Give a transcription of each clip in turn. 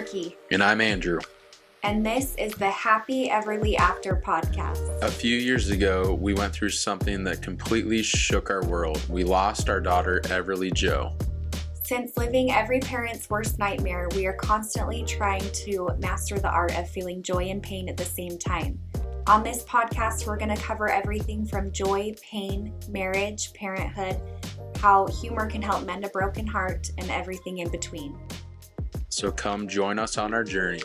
Markie. And I'm Andrew. And this is the Happy Everly After podcast. A few years ago, we went through something that completely shook our world. We lost our daughter, Everly Jo. Since living every parent's worst nightmare, we are constantly trying to master the art of feeling joy and pain at the same time. On this podcast, we're going to cover everything from joy, pain, marriage, parenthood, how humor can help mend a broken heart, and everything in between. So come join us on our journey.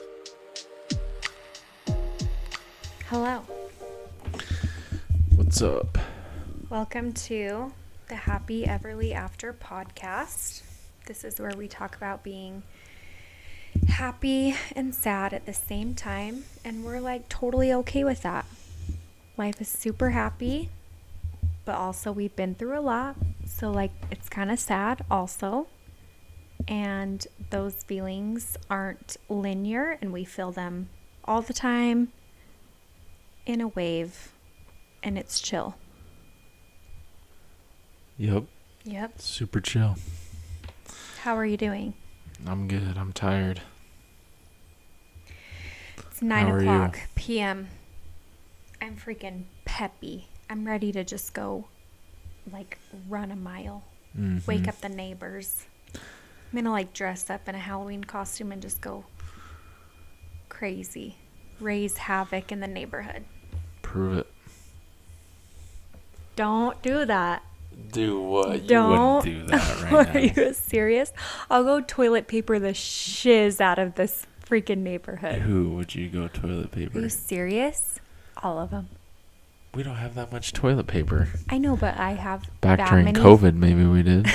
Hello. What's up? Welcome to the Happy Everly After podcast. This is where we talk about being happy and sad at the same time, and we're like totally okay with that. Life is super happy, but also we've been through a lot, so like it's kind of sad also. And those feelings aren't linear, and we feel them all the time in a wave, and it's chill. Yep. Super chill. How are you doing? I'm good. I'm tired. It's 9:00 p.m. I'm freaking peppy. I'm ready to just go like run a mile. Wake up the neighbors. I'm gonna like dress up in a Halloween costume and just go crazy. Raise havoc in the neighborhood. Prove it. Don't do that. Do what? Don't. You wouldn't do that right now. Are you serious? I'll go toilet paper the shiz out of this freaking neighborhood. Who would you go toilet paper? Are you serious? All of them. We don't have that much toilet paper. I know, but I have Back that during many. COVID, maybe we did.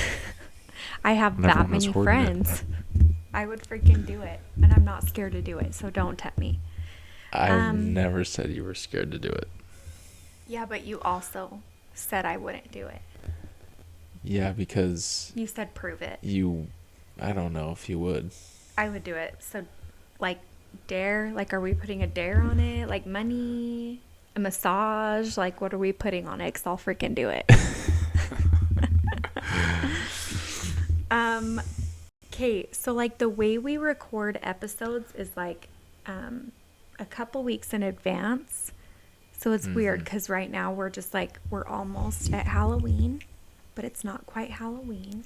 I have When that everyone was many hoarding it. friends. I would freaking do it, and I'm not scared to do it, so don't tempt me. I never said you were scared to do it. Yeah, but you also said I wouldn't do it. Yeah, because You said prove it. I don't know if you would. I would do it. So, like, dare? Like, are we putting a dare on it? Like, money? A massage? Like, what are we putting on it? 'Cause I'll freaking do it. Okay, so, like, the way we record episodes is, like, a couple weeks in advance. So it's weird because right now we're just, like, we're almost at Halloween, but it's not quite Halloween.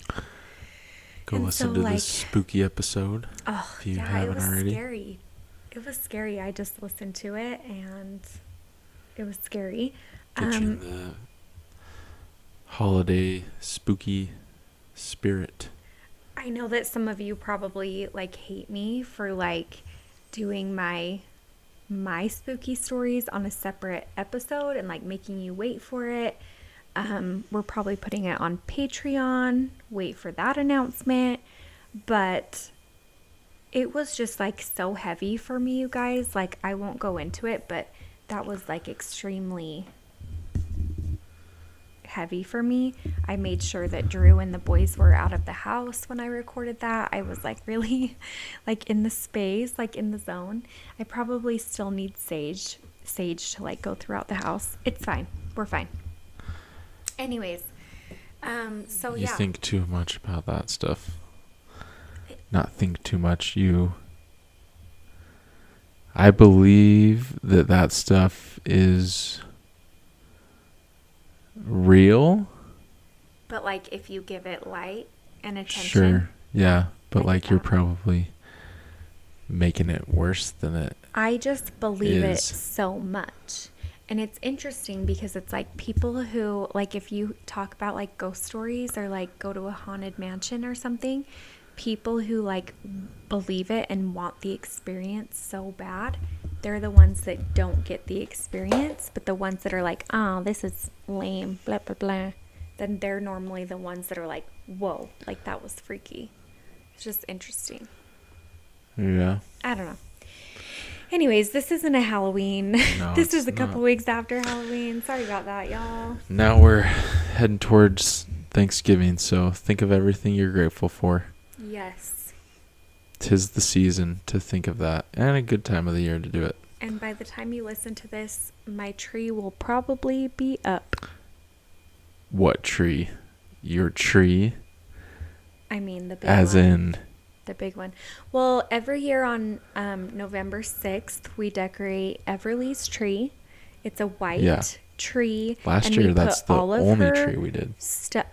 Go And listen so, to like, this spooky episode Oh, if you yeah, haven't it was already. scary. It was scary. I just listened to it, and it was scary. Get you in the holiday spooky spirit. I know that some of you probably, like, hate me for, like, doing my spooky stories on a separate episode and, like, making you wait for it. We're probably putting it on Patreon. Wait for that announcement. But it was just, like, so heavy for me, you guys. Like, I won't go into it, but that was, like, extremely heavy for me. I made sure that Drew and the boys were out of the house when I recorded that. I was, like, really, like, in the space, like, in the zone. I probably still need sage to, like, go throughout the house. It's fine. We're fine. Anyways, so You yeah. think too much about that stuff. Not think too much. I believe that stuff is real. But, like, if you give it light and attention. Sure. Yeah. But, I like, get you're that. probably making it worse than it. I just believe it is. so much. And it's interesting because it's like people who, like, if you talk about, like, ghost stories or, like, go to a haunted mansion or something, people who, like, believe it and want the experience so bad, they're the ones that don't get the experience. But the ones that are like, oh, this is lame, blah, blah, blah, then they're normally the ones that are like, whoa, like, that was freaky. It's just interesting. Yeah. I don't know. Anyways, this isn't a Halloween. No, This it's is a couple not. weeks after Halloween. Sorry about that, y'all. Now we're heading towards Thanksgiving, so think of everything you're grateful for. Yes. 'Tis the season to think of that, and a good time of the year to do it. And by the time you listen to this, my tree will probably be up. What tree? Your tree? I mean the big As one. in the big one. Well, every year on November 6th, we decorate Everly's tree. It's a white tree. Last and year, we that's put the all of only her tree we did.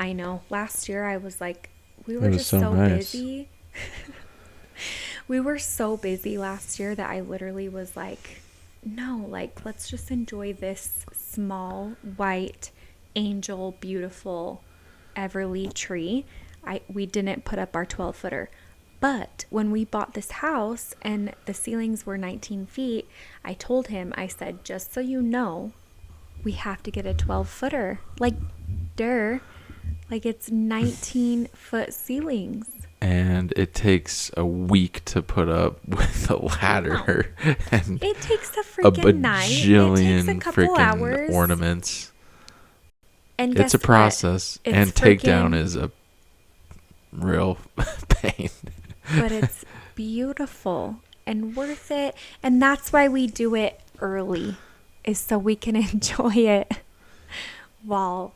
I know. Last year, I was like, we It were was just so so nice. busy. We were so busy last year that I literally was like, no, like, let's just enjoy this small, white, angel, beautiful Everly tree. We didn't put up our 12-footer. But when we bought this house and the ceilings were 19 feet, I told him, I said, just so you know, we have to get a 12-footer. Like, like it's 19-foot ceilings. And it takes a week to put up with a ladder and It takes a a freaking night. It takes a bajillion couple freaking hours. ornaments. And It's a guess what? process, It's and takedown freaking- is a real pain. But it's beautiful and worth it. And that's why we do it early, is so we can enjoy it while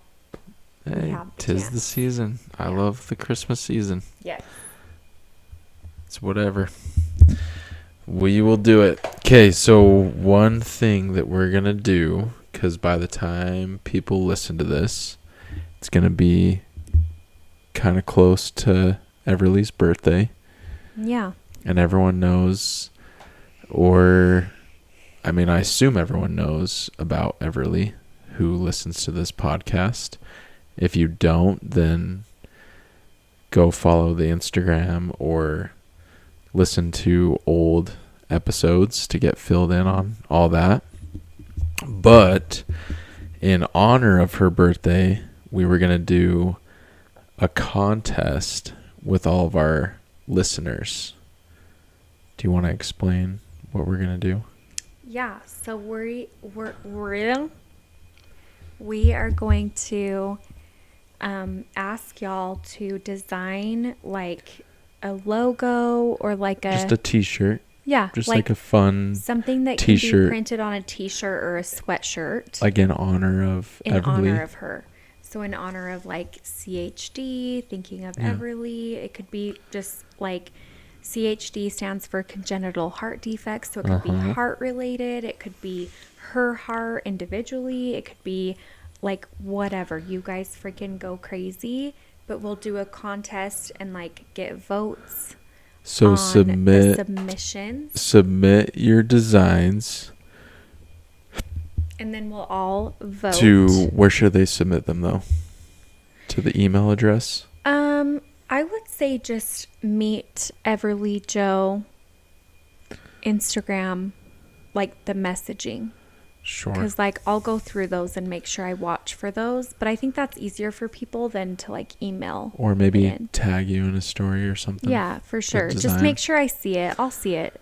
we Hey, have the tis the chance. season. I Yeah. love the Christmas season. Yes. It's whatever. We will do it. Okay, so one thing that we're going to do, because by the time people listen to this, it's going to be kind of close to Everly's birthday. Yeah. And everyone knows, or I mean, I assume everyone knows about Everly who listens to this podcast. If you don't, then go follow the Instagram or listen to old episodes to get filled in on all that. But in honor of her birthday, we were going to do a contest with all of our listeners. Do you want to explain what we're going to do? Yeah. So we are going to ask y'all to design like a logo or like Just a t-shirt. yeah, Just like a fun, something that can t-shirt. be printed on a t-shirt or a sweatshirt like in honor of in Everly. honor of her. So in honor of like CHD, thinking of Yeah. Everly, it could be just like CHD stands for congenital heart defects. So it could be heart related. It could be her heart individually. It could be like whatever. You guys freaking go crazy. But we'll do a contest and like get votes So on the submit your designs and then we'll all vote. to, where should they submit them though? To the email address? I would say just meet Everly Joe Instagram, like the messaging. Sure. Because like I'll go through those and make sure I watch for those. But I think that's easier for people than to like email. Or maybe in. tag you in a story or something. Yeah, for sure. Just design. make sure I see it. I'll see it.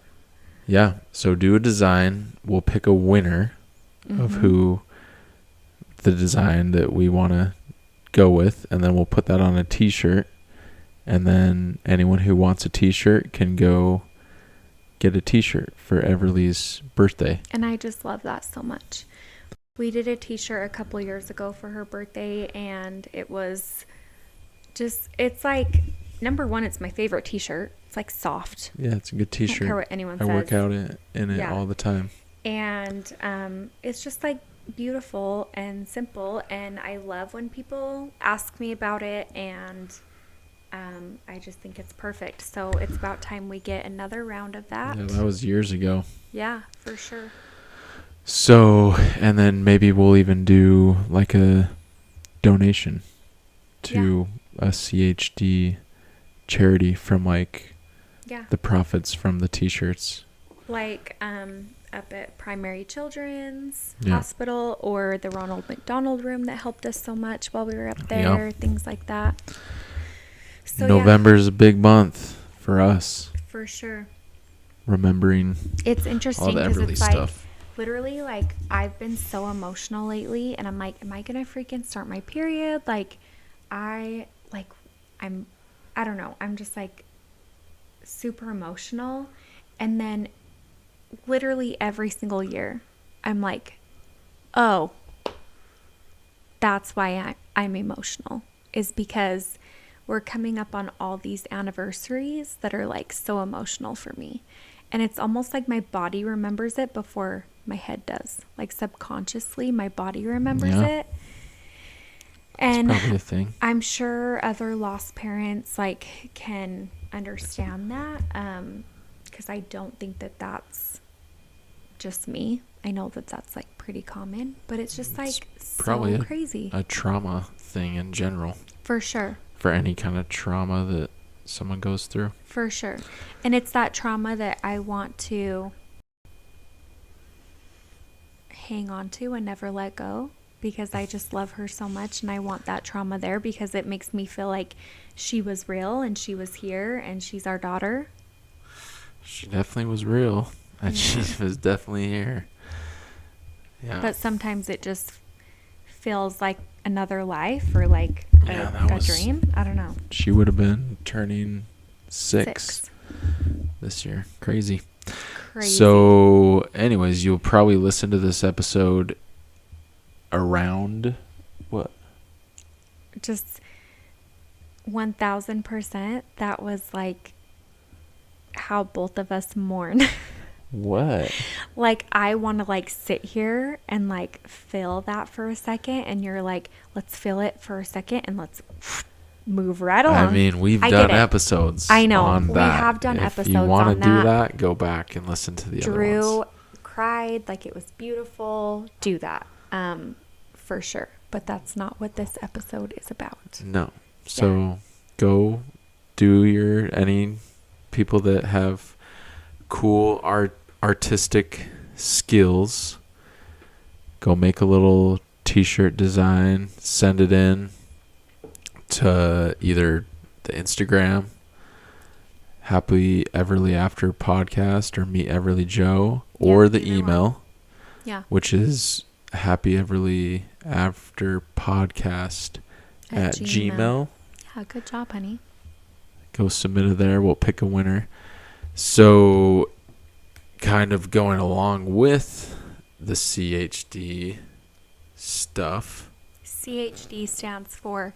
Yeah. So do a design. We'll pick a winner of who the design that we want to go with. And then we'll put that on a t-shirt. And then anyone who wants a t-shirt can go get a t-shirt for Everly's birthday. And I just love that so much. We did a t-shirt a couple years ago for her birthday, and it was just, it's like, number one, it's my favorite t-shirt. It's like soft. Yeah, it's a good I don't t-shirt. care what anyone I says. work out in it Yeah. all the time. And it's just like beautiful and simple, and I love when people ask me about it, and I just think it's perfect. So it's about time we get another round of that. Yeah, that was years ago. Yeah, for sure. So, and then maybe we'll even do like a donation to a CHD charity from like Yeah. the profits from the t-shirts. Like up at Primary Children's Yeah. Hospital or the Ronald McDonald Room that helped us so much while we were up there, things like that. So November's a big month for us. yeah, for sure. Remembering It's all interesting the because Everly it's like stuff. literally like I've been so emotional lately, and I'm like, am I gonna freaking start my period? I don't know. I'm just like super emotional, and then literally every single year I'm like, oh, that's why I'm emotional, is because we're coming up on all these anniversaries that are like so emotional for me. And it's almost like my body remembers it before my head does. Like subconsciously, my body remembers it. And it's probably a thing. I'm sure other lost parents like can understand that. Because I don't think that that's just me. I know that that's like pretty common, but it's just like probably so crazy. A trauma thing in general. For sure. For any kind of trauma that someone goes through. For sure. And it's that trauma that I want to hang on to and never let go, because I just love her so much, and I want that trauma there because it makes me feel like she was real and she was here and she's our daughter. She definitely was real, and she was definitely here. Yeah. But sometimes it just feels like another life or like a dream. I don't know. She would have been turning 6 this year. Crazy. So, anyways, you'll probably listen to this episode around what? Just 1000%. That was like how both of us mourn. What? Like, I want to like sit here and like feel that for a second, and you're like, let's feel it for a second and let's move right along. I mean, we've done episodes. I know. On we that. have done episodes on that. If you want to do that, go back and listen to the other ones. Drew cried like it was beautiful. Do that. For sure. But that's not what this episode is about. No. So go do any people that have cool artistic skills. Go make a little t-shirt design, send it in to either the Instagram Happy Everly After Podcast or Meet Everly Joe, or the email, which is Happy Everly After Podcast at Gmail. Yeah, good job, honey. Go submit it there. We'll pick a winner. So, kind of going along with the CHD stuff. CHD stands for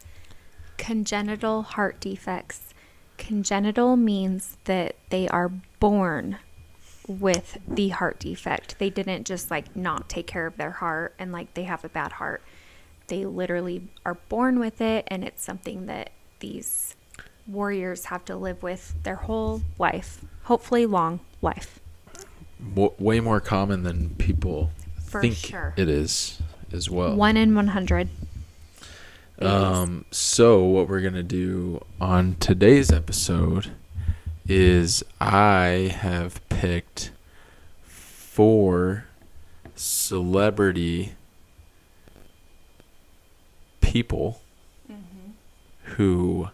congenital heart defects. Congenital means that they are born with the heart defect. They didn't just like not take care of their heart and like they have a bad heart. They literally are born with it, and it's something that these warriors have to live with their whole life. Hopefully long life. Way more common than people think it is as well. 1 in 100. So what we're going to do on today's episode is I have picked 4 celebrity people who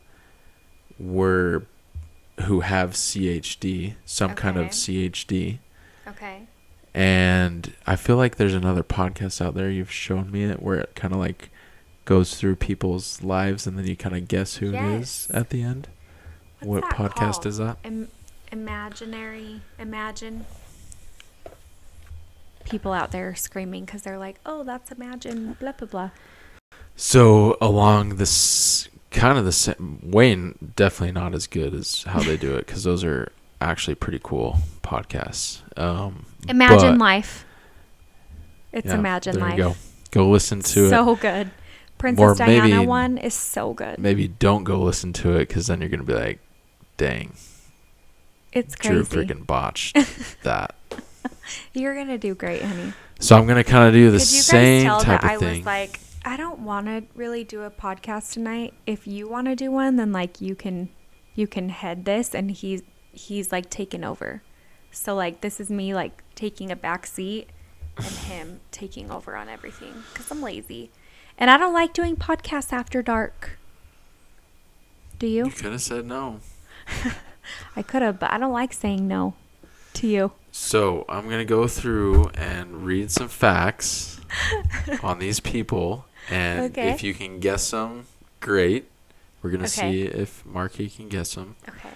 have CHD, some kind of CHD. Okay. And I feel like there's another podcast out there, you've shown me it, where it kind of like goes through people's lives and then you kind of guess who it is at the end. What podcast called? Is that? Imagine. People out there screaming because they're like, oh, that's Imagine, blah, blah, blah. So along this kind of the same way, definitely not as good as how they do it, because those are actually pretty cool podcasts. Imagine Life. It's Imagine Life. There you go. Go listen to it. So good. Princess Diana one is so good. Maybe don't go listen to it, because then you're going to be like, dang. It's crazy. Drew freaking botched that. You're going to do great, honey. So I'm going to kind of do the same type of thing. I was like, I don't want to really do a podcast tonight. If you want to do one, then like you can head this, and he's like taking over. So like this is me like taking a back seat and him taking over on everything, because I'm lazy. And I don't like doing podcasts after dark. Do you? You could have said no. I could have, but I don't like saying no to you. So I'm going to go through and read some facts on these people. And if you can guess them, great. We're going to see if Markie can guess them. Okay.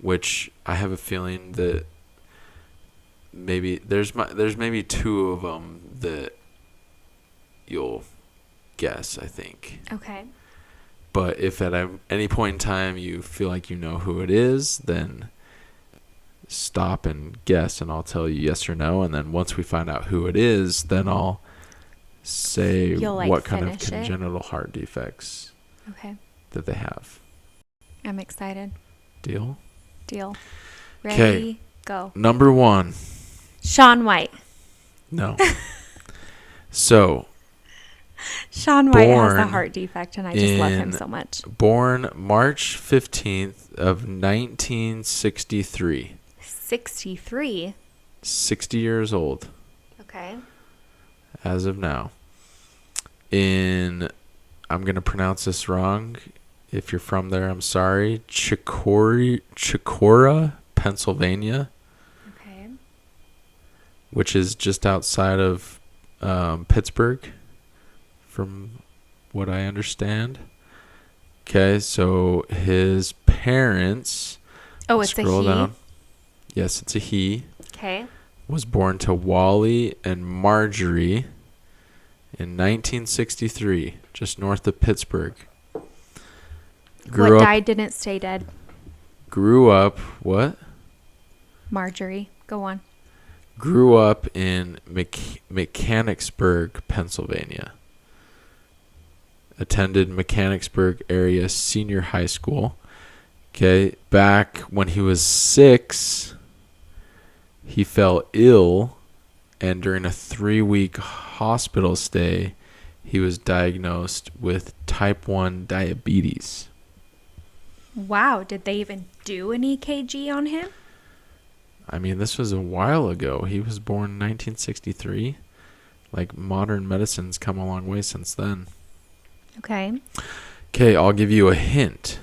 Which I have a feeling that maybe there's maybe 2 of them that you'll guess, I think. Okay. But if at any point in time you feel like you know who it is, then stop and guess, and I'll tell you yes or no. And then once we find out who it is, then I'll say You'll, like, what kind of finish it? congenital heart defects Okay. that they have. I'm excited. Deal? Deal. 'Kay. Ready, go. Number 1. Shaun White. No. So, Shaun White has a Born heart defect, and I just love him in- so much. born March 15th of 1963. 63. 60 years old Okay. as of now. I'm going to pronounce this wrong. If you're from there, I'm sorry. Chicora, Pennsylvania, Okay. which is just outside of Pittsburgh, from what I understand. Okay, so his parents. Oh, it's a scroll he? down. Yes, it's a he. Okay. Was born to Wally and Marjorie in 1963, just north of Pittsburgh. What died didn't stay dead? Grew up, what? Marjorie. Go on. Grew up in Mechanicsburg, Pennsylvania. Attended Mechanicsburg area senior high school. Okay, back when he was 6, he fell ill, and during a 3-week hospital stay, he was diagnosed with type 1 diabetes. Wow. Did they even do an EKG on him? I mean, this was a while ago. He was born in 1963. Like, modern medicine's come a long way since then. Okay. Okay, I'll give you a hint.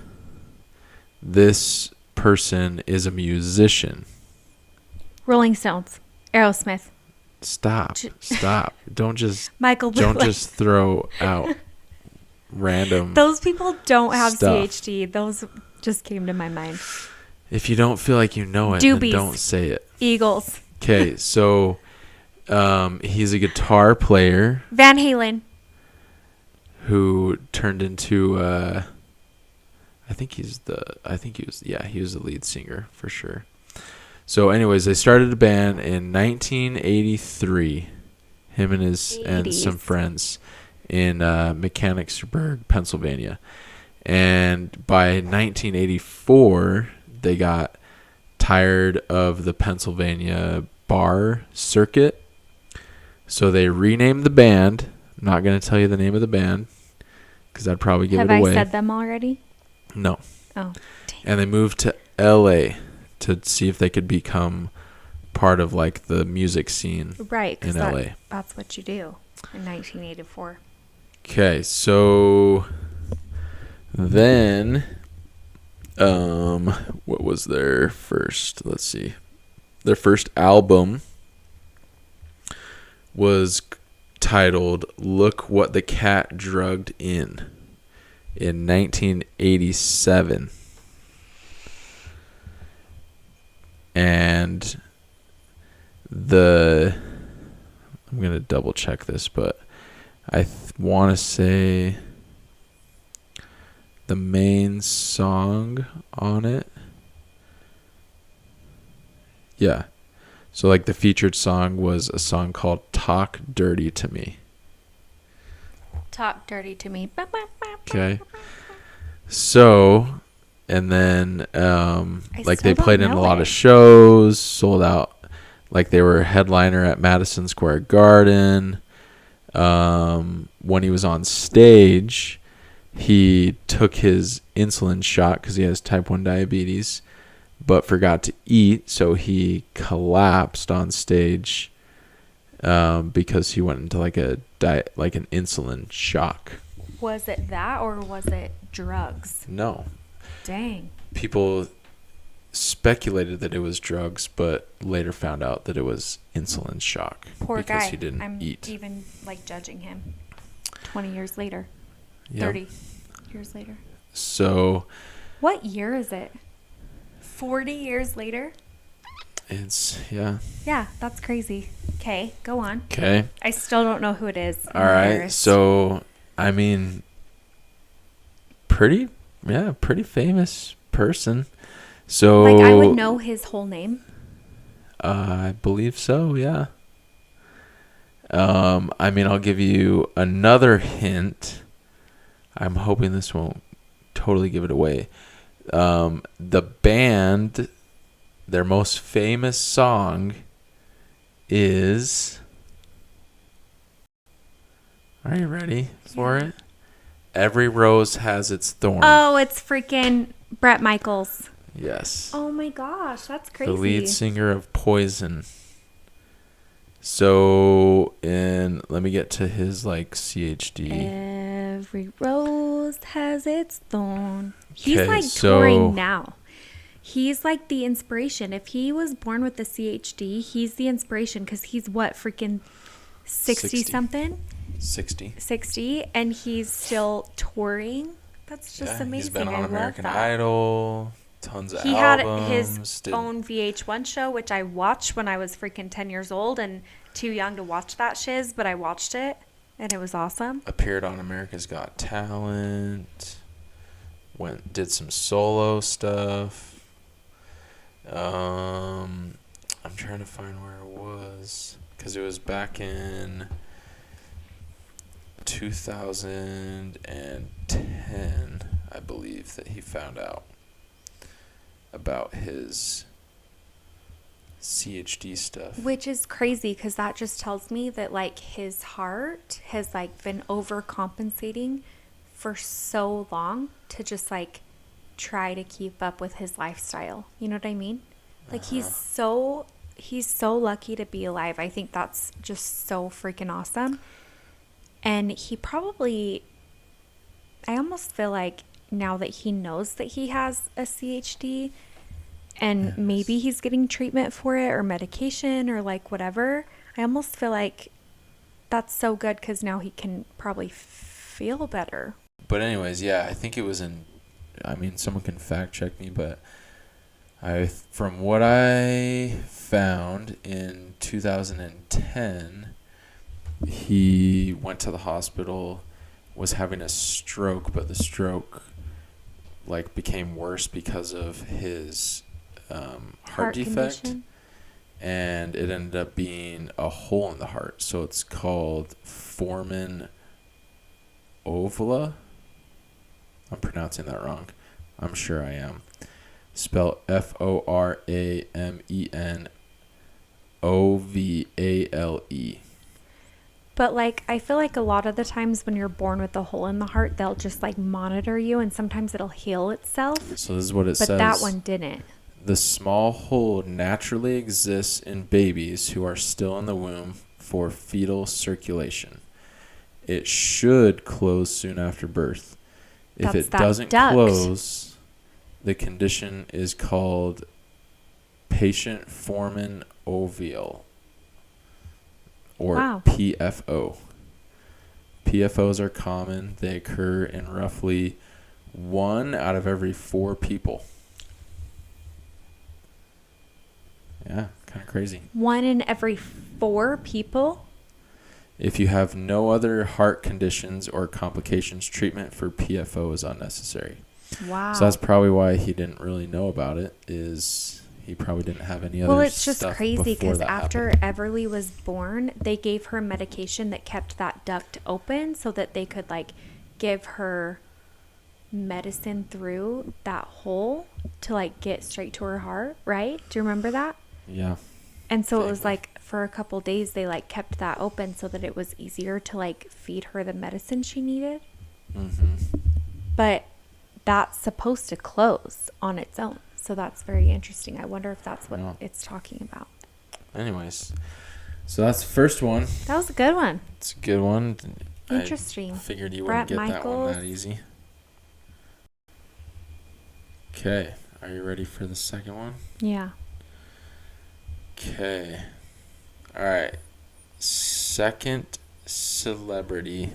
This person is a musician. Rolling Stones. Aerosmith. Stop. Don't just Michael Bublé. don't just throw out random. Those people don't have stuff. CHD. Those just came to my mind. If you don't feel like you know it, Doobies. then don't say it. Eagles. Okay, so he's a guitar player Van Halen. who turned into he was the lead singer for sure. So anyways, they started a band in 1983, him and some 80s. friends in Mechanicsburg, Pennsylvania. And by 1984, they got tired of the Pennsylvania bar circuit. So they renamed the band. I'm not going to tell you the name of the band because I'd probably give Have it I away. said them already? No. Oh, dang. And they moved to LA to see if they could become part of like the music scene Right, in because LA. that's what you do in 1984. Okay, so then what was their first? Let's see. Their first album was titled "Look What the Cat Drugged In" in 1987. And I'm going to double check this, but I want to say the main song on it. Yeah. So like the featured song was a song called Talk Dirty to Me. Talk dirty to me. Okay. So, and then like they still played don't in a know lot it. of shows, sold out. Like they were a headliner at Madison Square Garden. When he was on stage, he took his insulin shot because he has type 1 diabetes, but forgot to eat, so he collapsed on stage because he went into like an insulin shock. Was it that or was it drugs? No. Dang. People speculated that it was drugs, but later found out that it was insulin shock Poor because guy. he didn't I'm eat. even like judging him. 20 years later. Yeah. 30 years later. So What year is it? 40 years later? it's, yeah. Yeah, that's crazy. Okay, go on. Okay. I still don't know who it is. I'm All right. embarrassed. So, I mean, pretty famous person. So Like, I would know his whole name. I believe so, yeah. I mean, I'll give you another hint. I'm hoping this won't totally give it away. The band, their most famous song is... Are you ready for it? Every Rose Has Its Thorn. Oh, it's freaking Bret Michaels. Yes. Oh my gosh, that's crazy. The lead singer of Poison. So, let me get to his like CHD. Every rose has its thorn. He's Okay, like touring now. He's like the inspiration. If he was born with the CHD, he's the inspiration because he's what, freaking 60 something? 60, and he's still touring. That's just amazing. He's been on I American love that. Idol, tons of He albums. had his own VH1 show, which I watched when I was freaking 10 years old and too young to watch that shiz, but I watched it and it was awesome. Appeared on America's Got Talent. Did some solo stuff. I'm trying to find where it was because it was back in 2010, I believe, that he found out about his CHD stuff. Which is crazy because that just tells me that like his heart has like been overcompensating for so long to just like try to keep up with his lifestyle. You know what I mean? Like he's so lucky to be alive. I think that's just so freaking awesome. And he probably, I almost feel like now that he knows that he has a CHD and maybe he's getting treatment for it or medication or like whatever, I almost feel like that's so good because now he can probably feel better. But anyways, I think it was someone can fact check me, but from what I found in 2010, he went to the hospital, was having a stroke, but the stroke like became worse because of his heart defect condition. And it ended up being a hole in the heart, so it's called foramen ovula. I'm pronouncing that wrong. I'm sure I am. Spelled FORAMENOVALE. But like I feel like a lot of the times when you're born with a hole in the heart, they'll just like monitor you and sometimes it'll heal itself. So this is what it says. But that one didn't. The small hole naturally exists in babies who are still in the womb for fetal circulation. It should close soon after birth. If it doesn't close, the condition is called patient foramen ovale, or PFO. PFOs are common. They occur in roughly 1 out of every 4 people. Yeah, kind of crazy. 1 in every 4 people? If you have no other heart conditions or complications, treatment for PFO is unnecessary. Wow. So that's probably why he didn't really know about it, is he probably didn't have any other stuff. Well, it's just crazy because after happened. Everly was born, they gave her medication that kept that duct open so that they could like give her medicine through that hole to like get straight to her heart, right? Do you remember that? Yeah. And so it was like for a couple days they like kept that open so that it was easier to like feed her the medicine she needed. Mm-hmm. But that's supposed to close on its own. So that's very interesting. I wonder if that's what it's talking about. Anyways, so that's the first one. That was a good one. It's a good one. Interesting. I figured you Bret wouldn't get Michaels. that one that easy. Okay. Are you ready for the second one? Yeah. Okay. All right. Second celebrity.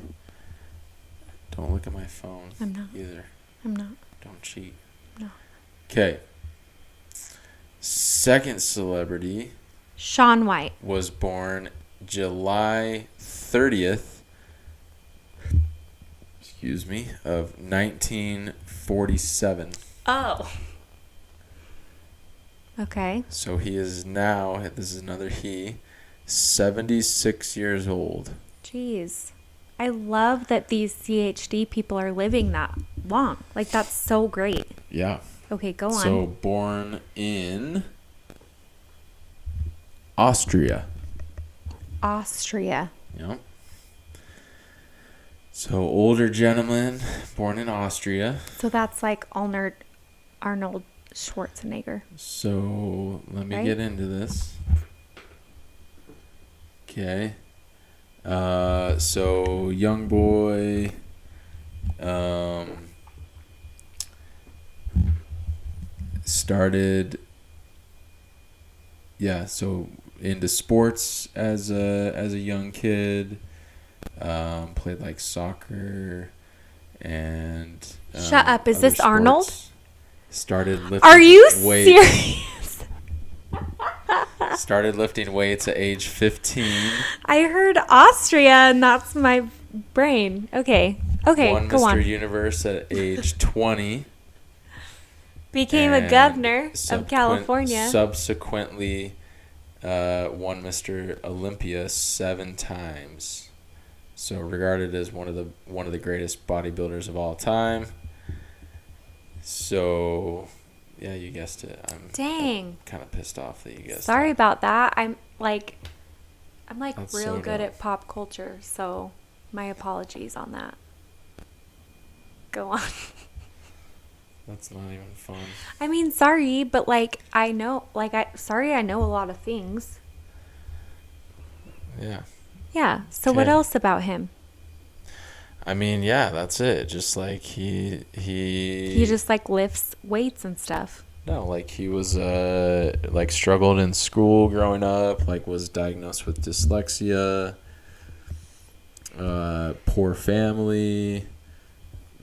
Don't look at my phone. I'm not. Either. I'm not. Don't cheat. No. Okay. Second celebrity Shaun White. was born July 30th. excuse me, of 1947. Oh. Okay. So he is now, this is another he, 76 years old. Jeez. I love that these CHD people are living that long. Like, that's so great. Yeah. Okay, go on. So born in Austria. Austria. Yep. So older gentleman, born in Austria. So that's like Arnold Schwarzenegger. So let me get into this. Okay. So young boy, started, so into sports as a young kid. Played like soccer and Shut up. Is other this Arnold? sports. Started lifting Are you weights. serious? Started lifting weights at age 15. I heard Austria and that's my brain. Okay. Okay, Won go Mr. on. Universe at age 20. Became a and governor of California. Subsequently won Mr. Olympia 7 times. So regarded as one of the greatest bodybuilders of all time. So yeah, you guessed it. I'm kind of pissed off that you guessed Sorry it. about that. I'm like That's real so good dumb. at pop culture, so my apologies on that. Go on. That's not even fun. I mean, sorry, but I know I know a lot of things. Yeah. Yeah. So what Okay. else about him? I mean, yeah, that's it. Just like he just lifts weights and stuff. No, like he was struggled in school growing up, was diagnosed with dyslexia, poor family.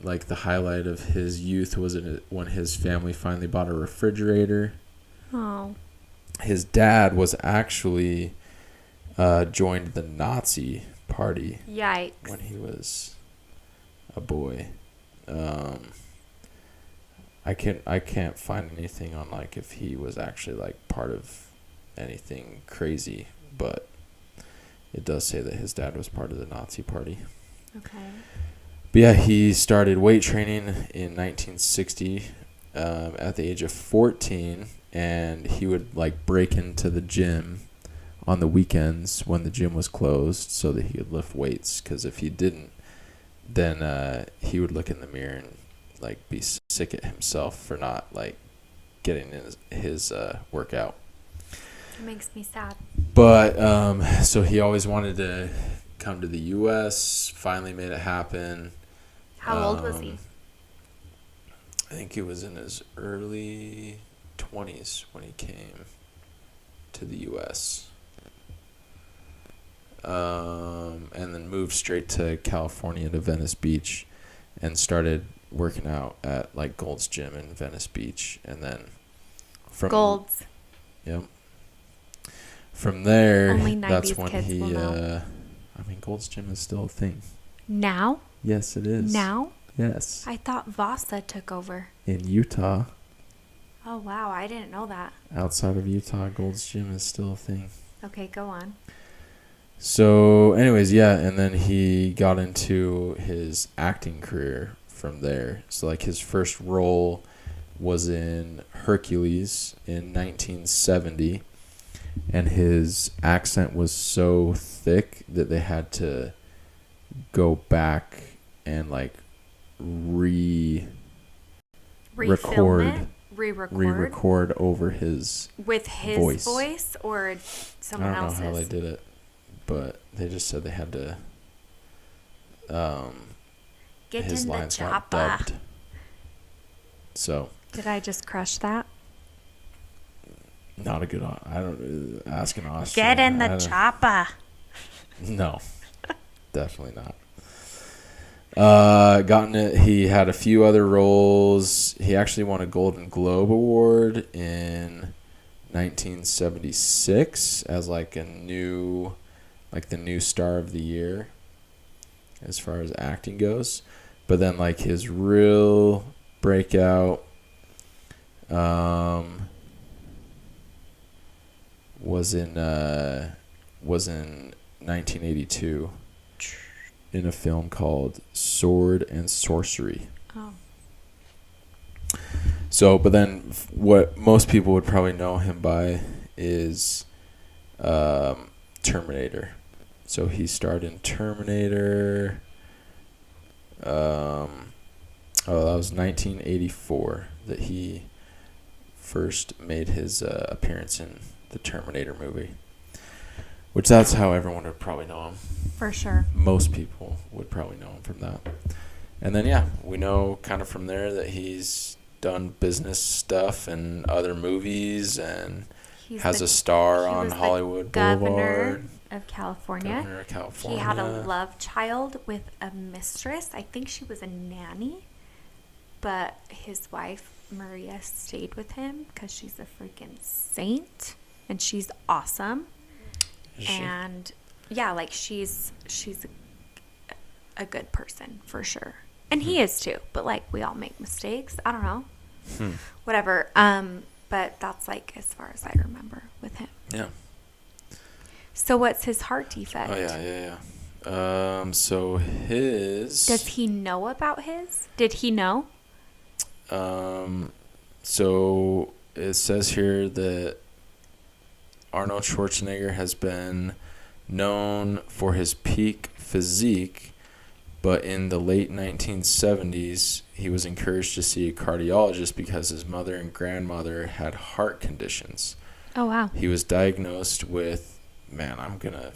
Like the highlight of his youth was when his family finally bought a refrigerator. Oh. His dad was actually joined the Nazi party. Yikes. When he was a boy. I can't find anything on if he was actually part of anything crazy, but it does say that his dad was part of the Nazi party. Okay. But yeah, he started weight training in 1960 at the age of 14, and he would break into the gym on the weekends when the gym was closed so that he could lift weights, because if he didn't, then he would look in the mirror and be sick at himself for not getting his workout. It makes me sad. But so he always wanted to come to the U.S. Finally made it happen. How old was he? I think he was in his early 20s when he came to the U.S. And then moved straight to California to Venice Beach and started working out at Gold's Gym in Venice Beach. And then from Gold's. Yep. From there, Only 90s that's when kids he will know. Gold's Gym is still a thing. Now? Yes, it is. Now? Yes. I thought Vasa took over. In Utah. Oh, wow. I didn't know that. Outside of Utah, Gold's Gym is still a thing. Okay, go on. So, anyways, yeah, and then he got into his acting career from there. So, his first role was in Hercules in 1970, and his accent was so thick that they had to go back and re-record over his with his voice or someone else's. I don't know how they did it, but they just said they had to get his in the lines got chopper. dubbed. So did I just crush that? Not a good. I don't ask an Austrian. Get in the chopper. No, definitely not. Gotten it. He had a few other roles. He actually won a Golden Globe Award in 1976 as the new star of the year as far as acting goes. But then like his real breakout was in 1982 in a film called Sword and Sorcery. Oh. So, but then what most people would probably know him by is Terminator. So he starred in Terminator. That was 1984 that he first made his appearance in the Terminator movie. Which that's how everyone would probably know him. For sure. Most people would probably know him from that. And then, yeah, we know kind of from there that he's done business stuff and other movies and has a star on Hollywood Boulevard. Of California. Governor of California. He had a love child with a mistress. I think she was a nanny. But his wife, Maria, stayed with him because she's a freaking saint. And she's awesome. And yeah, like she's a good person for sure. And he is too. But like we all make mistakes. I don't know. Whatever. But that's like as far as I remember with him. Yeah. So what's his heart defect? Oh yeah. So his. Does he know about his? Did he know? So it says here that Arnold Schwarzenegger has been known for his peak physique, but in the late 1970s, he was encouraged to see a cardiologist because his mother and grandmother had heart conditions. Oh, wow. He was diagnosed with, man, I'm going to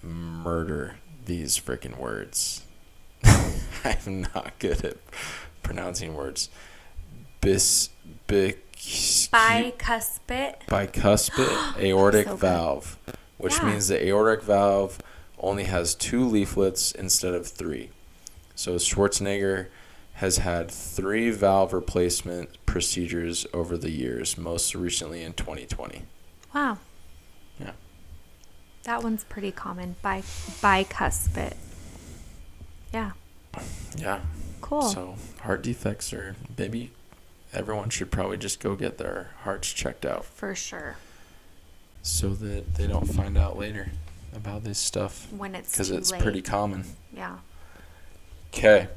murder these freaking words. I'm not good at pronouncing words. Bicuspid aortic valve, which means the aortic valve only has 2 leaflets instead of 3. So Schwarzenegger has had 3 valve replacement procedures over the years, most recently in 2020. Wow. Yeah. That one's pretty common. Bicuspid. Yeah. Yeah. Cool. So heart defects are maybe everyone should probably just go get their hearts checked out. For sure. So that they don't find out later about this stuff. When it's because it's late. pretty common. Yeah. Okay.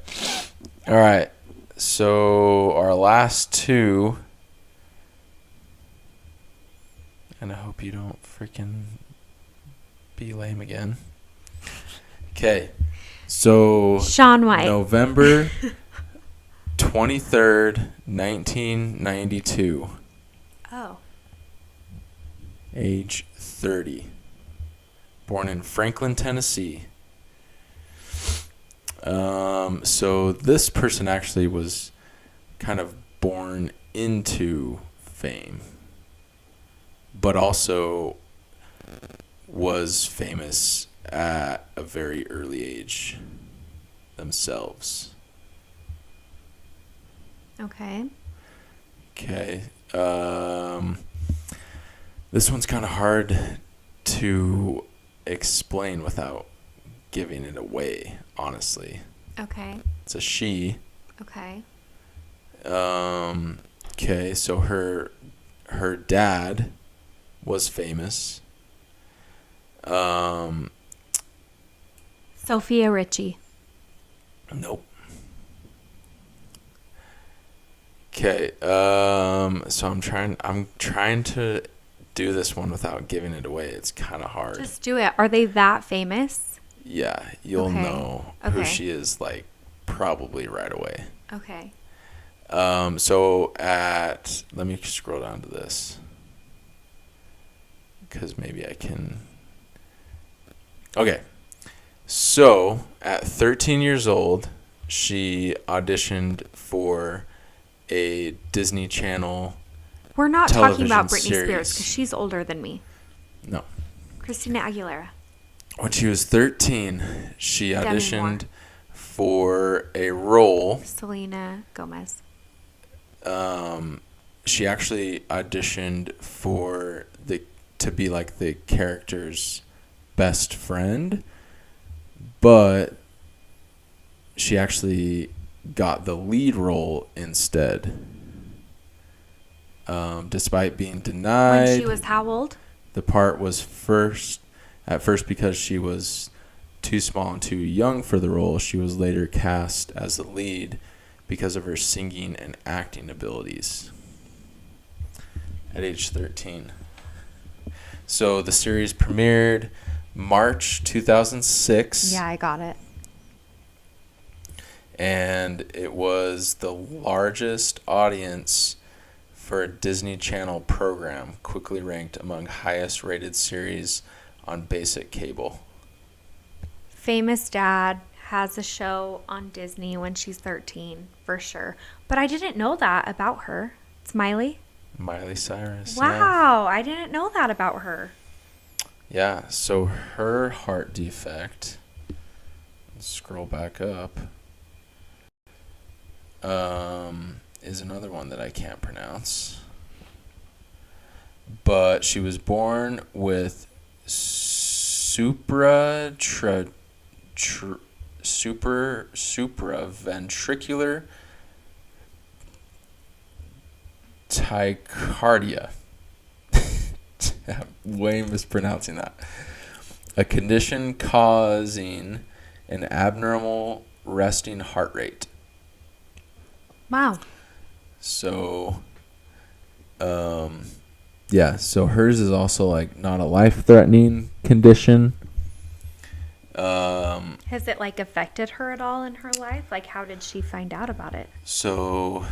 All right. So our last 2, and I hope you don't freaking be lame again. Okay. So Shaun White. November 23rd, 1992. Oh. Age 30. Born in Franklin, Tennessee. So this person actually was kind of born into fame, but also was famous at a very early age themselves. Okay. Okay. This one's kind of hard to explain without giving it away, honestly. Okay. It's a she. Okay. Okay, so her dad was famous. Sophia Richie. Nope. Okay, so I'm trying to do this one without giving it away. It's kind of hard. Just do it. Are they that famous? Yeah, you'll Okay. know who she is like probably right away. Okay. So let me scroll down to this because maybe I can. Okay, so at 13 years old, she auditioned for a Disney Channel. We're not talking about television Britney Spears series. because she's older than me. No. Christina Aguilera. When she was 13, she Demi auditioned Moore. for a role. Selena Gomez. She actually auditioned for to be like the character's best friend, but she actually got the lead role instead. Despite being denied. When she was how old? The part was at first because she was too small and too young for the role. She was later cast as the lead because of her singing and acting abilities at age 13. So the series premiered March 2006. Yeah, I got it. And it was the largest audience for a Disney Channel program, quickly ranked among highest rated series on basic cable. Famous Dad has a show on Disney when she's 13, for sure. But I didn't know that about her. It's Miley? Miley Cyrus. Wow, I didn't know that about her. Yeah, so her heart defect, let's scroll back up, is another one that I can't pronounce. But she was born with supraventricular tachycardia. I'm way mispronouncing that. A condition causing an abnormal resting heart rate. Wow. So, yeah, so hers is also like not a life-threatening condition. Has it like affected her at all in her life? Like, how did she find out about it? So,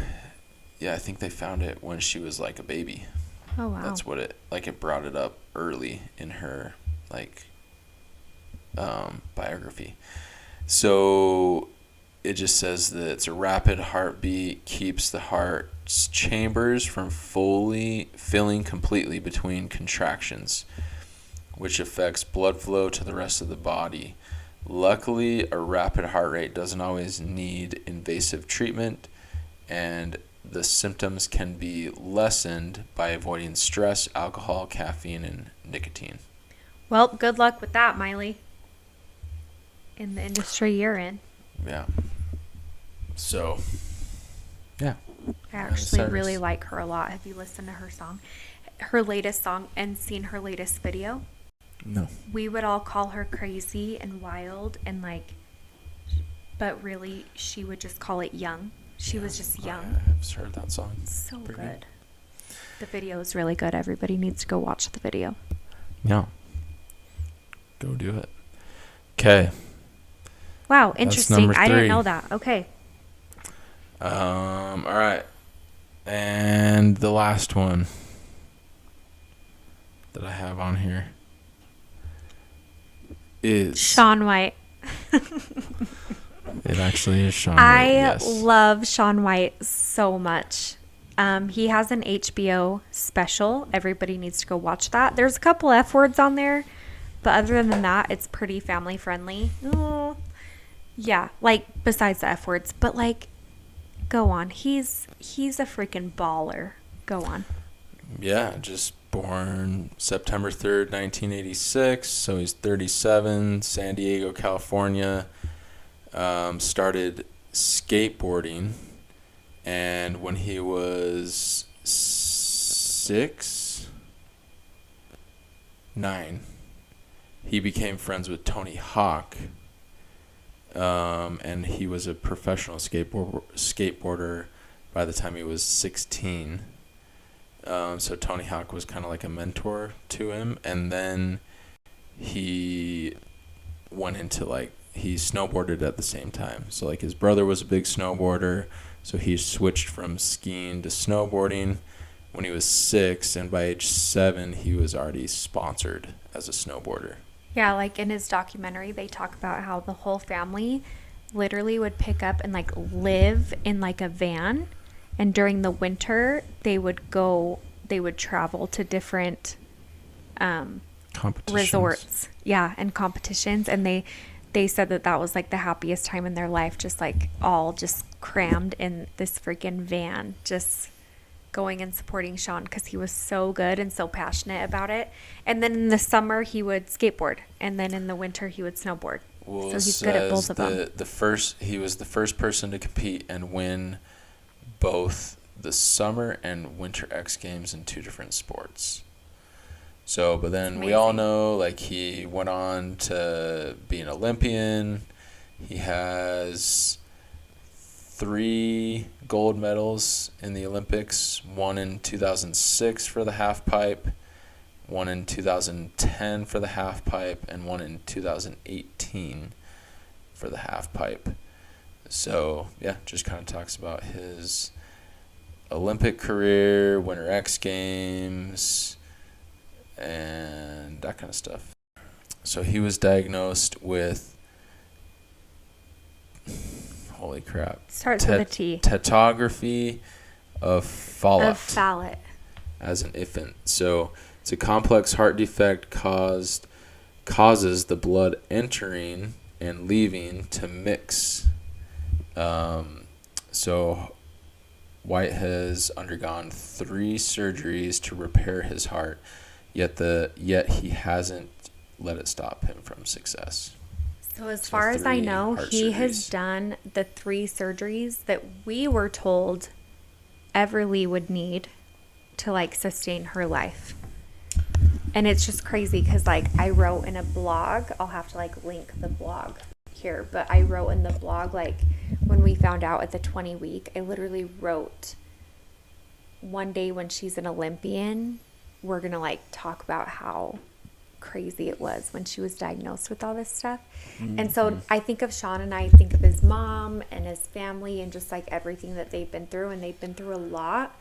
yeah, I think they found it when she was like a baby. Oh, wow. That's what it brought it up early in her like biography. So it just says that it's a rapid heartbeat, keeps the heart's chambers from fully filling completely between contractions, which affects blood flow to the rest of the body. Luckily, a rapid heart rate doesn't always need invasive treatment, and the symptoms can be lessened by avoiding stress, alcohol, caffeine, and nicotine. Well, good luck with that, Miley. In the industry you're in. Yeah. So, yeah. I actually really like her a lot. Have you listened to her latest song, and seen her latest video? No. We would all call her crazy and wild and like, but really she would just call it young. She was just young. I've heard that song. So good. The video is really good. Everybody needs to go watch the video. Yeah. Go do it. Okay. Wow, interesting. I didn't know that. Okay. All right. And the last one that I have on here is Shaun White. It actually is Shaun White. I love Shaun White so much. He has an HBO special. Everybody needs to go watch that. There's a couple F words on there, but other than that, it's pretty family friendly. Oh, yeah, like besides the F words, but like, go on. He's a freaking baller. Go on. Yeah, just born September 3rd, 1986. So he's 37, San Diego, California. Started skateboarding, and when he was 9, he became friends with Tony Hawk, and he was a professional skateboarder by the time he was 16. So Tony Hawk was kind of like a mentor to him, and then he went into like, he snowboarded at the same time. So like his brother was a big snowboarder, so he switched from skiing to snowboarding when he was 6, and by age 7 he was already sponsored as a snowboarder. Yeah, like in his documentary, they talk about how the whole family literally would pick up and like live in like a van, and during the winter they would travel to different resorts, and competitions, and they said that was like the happiest time in their life, just like all just crammed in this freaking van, just going and supporting Shaun because he was so good and so passionate about it. And then in the summer he would skateboard, and then in the winter he would snowboard. Well, So it he's good at both says of them. he was the first person to compete and win both the summer and winter X Games in 2 different sports. So, but then we all Amazing. know, like, he went on to be an Olympian. He has 3 gold medals in the Olympics, one in 2006 for the half pipe, one in 2010 for the half pipe, and one in 2018 for the half pipe. So, yeah, just kind of talks about his Olympic career, Winter X Games, and that kind of stuff. So he was diagnosed with, holy crap, Starts with a T. tetrography of Of Fallot Fallot. as an infant. So it's a complex heart defect causes the blood entering and leaving to mix. So White has undergone 3 surgeries to repair his heart, yet he hasn't let it stop him from success. So as far as I 3 know, heart he has surgeries. done the 3 surgeries that we were told Everly would need to like sustain her life. And it's just crazy because like I wrote in a blog, I'll have to like link the blog here, but I wrote in the blog like when we found out at the 20 week, I literally wrote, one day when she's an Olympian, we're going to like talk about how crazy it was when she was diagnosed with all this stuff. And so I think of Sean and I think of his mom and his family and just like everything that they've been through, and they've been through a lot.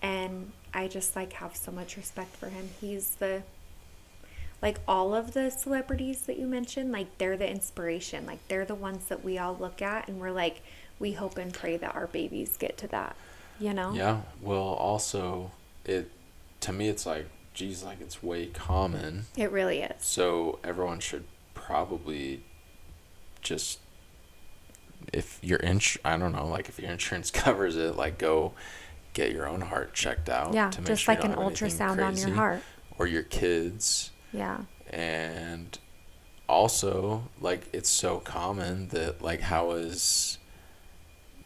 And I just like have so much respect for him. He's the, like all of the celebrities that you mentioned, like they're the inspiration. Like they're the ones that we all look at and we're like, we hope and pray that our babies get to that, you know? Yeah. Well, also, to me, it's like, geez, like it's way common. It really is. So everyone should probably just, if your I don't know, like if your insurance covers it, like go get your own heart checked out. Yeah, to make just sure like you an don't have anything ultrasound on your crazy, heart. or your kids. Yeah. And also, like, it's so common that like how is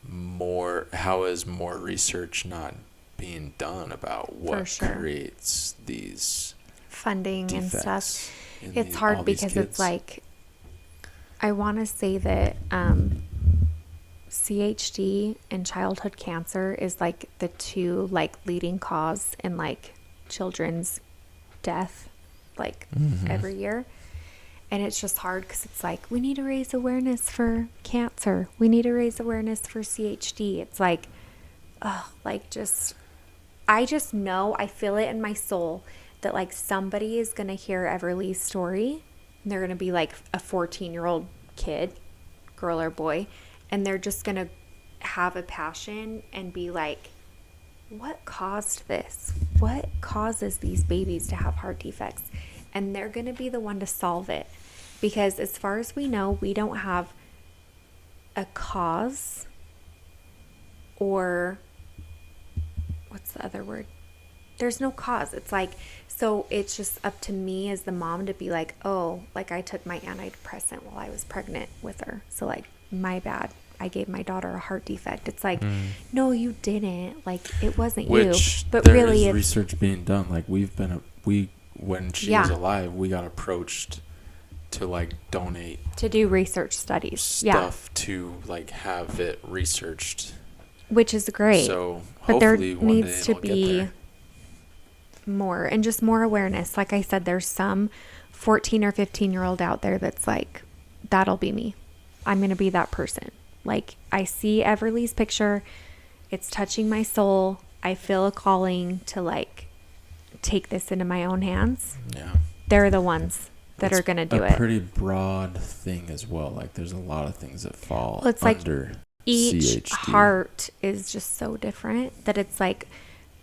more research not being done about what creates these funding and stuff. It's all hard these because kids? it's like, I want to say that CHD and childhood cancer is like the 2 like leading cause in like children's death like every year. And it's just hard because it's like, we need to raise awareness for cancer. We need to raise awareness for CHD. It's like, like I just know, I feel it in my soul that like somebody is going to hear Everly's story. And they're going to be like a 14-year-old kid, girl or boy. And they're just going to have a passion and be like, what caused this? What causes these babies to have heart defects? And they're going to be the one to solve it. Because as far as we know, we don't have a cause, or what's the other word? There's no cause. It's like, so it's just up to me as the mom to be like, oh, like I took my antidepressant while I was pregnant with her. So like, my bad. I gave my daughter a heart defect. It's like, no, you didn't. Like, it wasn't you. But there really, is it's research being done. Like when she was alive, we got approached to like donate to do research studies. Stuff to like have it researched. Which is great. So but there hopefully one needs day to it'll be get there. more, and just more awareness. Like I said, there's some 14 or 15-year-old out there that's like, that'll be me. I'm going to be that person. Like, I see Everly's picture. It's touching my soul. I feel a calling to like take this into my own hands. Yeah. They're the ones that are going to do it. It's a pretty broad thing as well. Like, there's a lot of things that fall it's under like each CHD. heart is just so different that it's like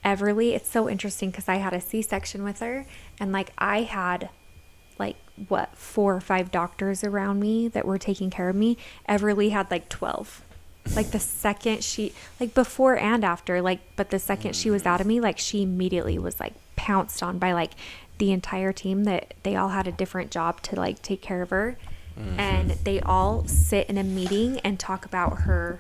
Everly, it's so interesting because I had a C-section with her, and like I had like 4 or 5 doctors around me that were taking care of me. Everly had like 12. Like the second she, like before and after, like, but the second she was out of me, like she immediately was like pounced on by like the entire team, that they all had a different job to like take care of her. and they all sit in a meeting and talk about her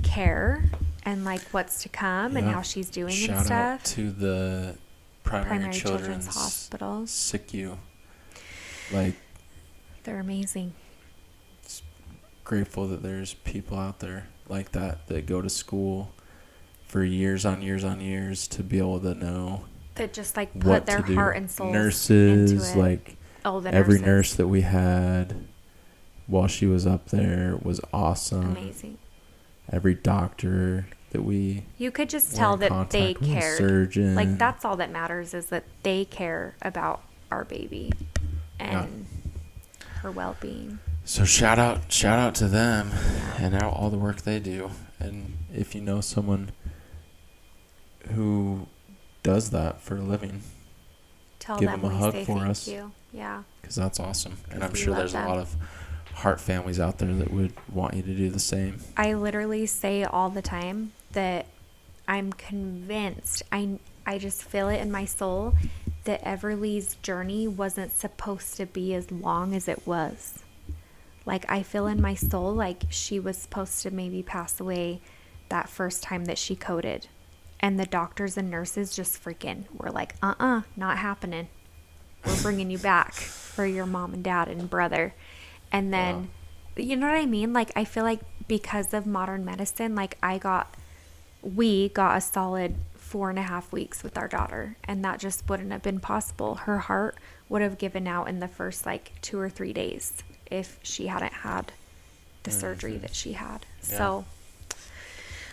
care and like what's to come and how she's doing and stuff. Shout out to the primary children's hospital, SICU. Like, they're amazing. Grateful that there's people out there like that go to school for years on years on years to be able to know that just like put their heart and soul nurses into it. Like every nurse that we had while she was up there was awesome. Amazing. Every doctor that you could just tell that they cared. Surgeon. Like that's all that matters, is that they care about our baby and her well-being. So shout out to them and all the work they do. And if you know someone who does that for a living, give them a hug for us. Yeah. Because that's awesome. And I'm sure there's a lot of heart families out there that would want you to do the same. I literally say all the time that I'm convinced, I just feel it in my soul, that Everly's journey wasn't supposed to be as long as it was. Like, I feel in my soul like she was supposed to maybe pass away that first time that she coded. And the doctors and nurses just freaking were like, not happening. We're bringing you back for your mom and dad and brother. And then, you know what I mean? Like, I feel like because of modern medicine, like we got a solid 4.5 weeks with our daughter. And that just wouldn't have been possible. Her heart would have given out in the first like 2 or 3 days if she hadn't had the surgery that she had. Yeah. So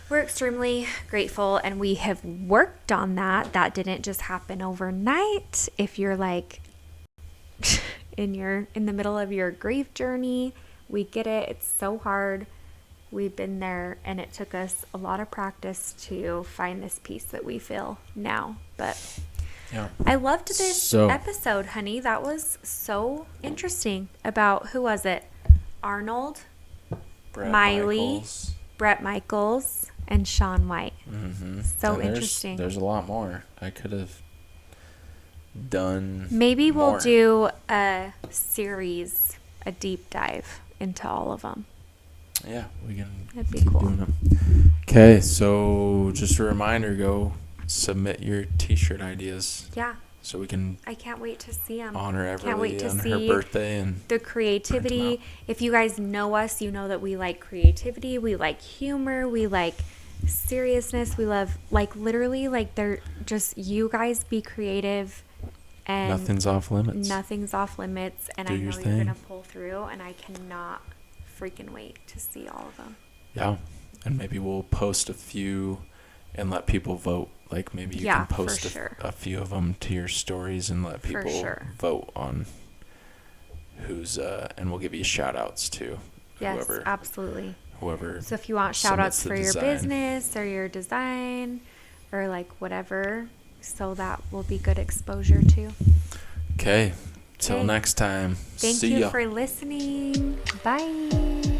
we're extremely grateful, and we have worked on that. That didn't just happen overnight. If you're like in the middle of your grief journey, we get it. It's so hard. We've been there, and it took us a lot of practice to find this peace that we feel now. But yeah, I loved this episode, honey. That was so interesting. About, who was it? Arnold, Miley, Brett Michaels, and Shaun White. So and interesting. There's a lot more. I could have done. Maybe we'll do a series, a deep dive into all of them. Yeah, we can. That'd be cool. Doing them. Okay, so just a reminder: go submit your T-shirt ideas. Yeah. So we can. I can't wait to see them. Honor Everly on her birthday and the creativity. If you guys know us, you know that we like creativity. We like humor. We like seriousness. We love, like, literally, like, they're just, you guys be creative. And nothing's off limits. Nothing's off limits. And I know you're going to pull through. And I cannot freaking wait to see all of them. Yeah. And maybe we'll post a few and let people vote. Like, maybe you can post a few of them to your stories and let people vote on who's, and we'll give you shout outs too. Yes, absolutely. Whoever. So if you want shout outs for your business or your design or like whatever, so that will be good exposure too. Okay. Till next time. Thank you for listening. Bye.